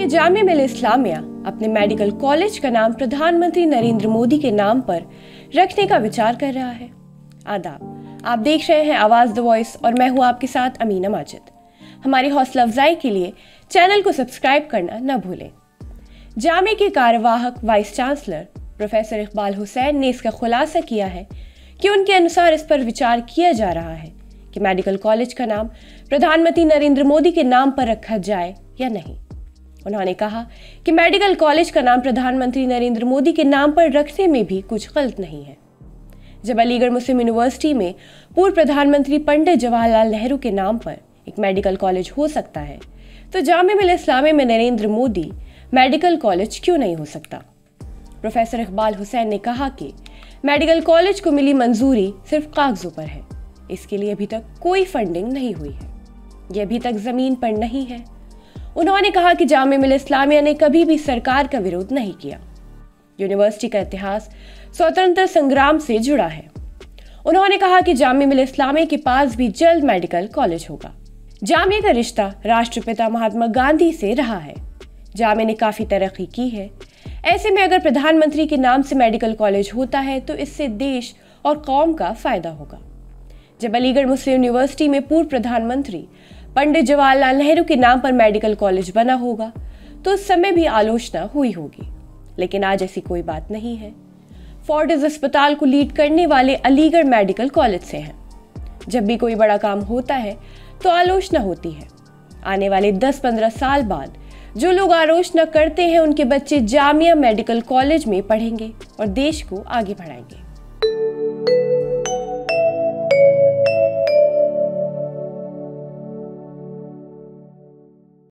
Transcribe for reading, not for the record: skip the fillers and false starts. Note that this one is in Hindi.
कि जामिया मिल्लिया इस्लामिया अपने मेडिकल कॉलेज का नाम प्रधानमंत्री नरेंद्र मोदी के नाम पर रखने का विचार कर रहा है। आदाब, आप देख रहे हैं आवाज़ द वॉइस और मैं हूं आपके साथ अमीना माजिद। हमारी हौसला अफजाई के लिए चैनल को सब्सक्राइब करना न भूलें। जामिया के कार्यवाहक vice chancellor professor Iqbal Hussain ने इसका खुलासा किया है कि उनके अनुसार इस पर विचार किया जा रहा है कि मेडिकल कॉलेज का नाम प्रधानमंत्री नरेंद्र मोदी के नाम पर रखा जाए या नहीं। उन्होंने कहा कि मेडिकल कॉलेज का नाम प्रधानमंत्री नरेंद्र मोदी के नाम पर रखने में भी कुछ गलत नहीं है। जब अलीगढ़ मुस्लिम यूनिवर्सिटी में पूर्व प्रधानमंत्री पंडित जवाहरलाल नेहरू के नाम पर एक मेडिकल कॉलेज हो सकता है, तो जामिया मिल्लिया इस्लामिया में नरेंद्र मोदी मेडिकल कॉलेज क्यों नहीं हो सकता। प्रोफेसर इकबाल हुसैन ने कहा कि मेडिकल कॉलेज को मिली मंजूरी सिर्फ कागजों पर है, इसके लिए अभी तक कोई फंडिंग नहीं हुई है, यह अभी तक जमीन पर नहीं है। उन्होंने कहा कि जामिया मिल्लिया इस्लामिया ने कभी भी सरकार का विरोध नहीं किया। यूनिवर्सिटी का इतिहास स्वतंत्रता संग्राम से जुड़ा है। उन्होंने कहा कि जामिया मिल्लिया इस्लामिया के पास भी जल्द मेडिकल कॉलेज होगा। जामिया का रिश्ता राष्ट्रपिता महात्मा गांधी से रहा है। जामिया ने काफी तरक्की की है। ऐसे में अगर प्रधानमंत्री के नाम से मेडिकल कॉलेज होता है तो इससे देश और कौम का फायदा होगा। जब अलीगढ़ मुस्लिम यूनिवर्सिटी में पूर्व प्रधानमंत्री पंडित जवाहरलाल नेहरू के नाम पर मेडिकल कॉलेज बना होगा तो उस समय भी आलोचना हुई होगी, लेकिन आज ऐसी कोई बात नहीं है। फोर्टिस अस्पताल को लीड करने वाले अलीगढ़ मेडिकल कॉलेज से हैं। जब भी कोई बड़ा काम होता है तो आलोचना होती है। आने वाले 10-15 साल बाद जो लोग आलोचना करते हैं उनके बच्चे जामिया मेडिकल कॉलेज में पढ़ेंगे और देश को आगे बढ़ाएंगे।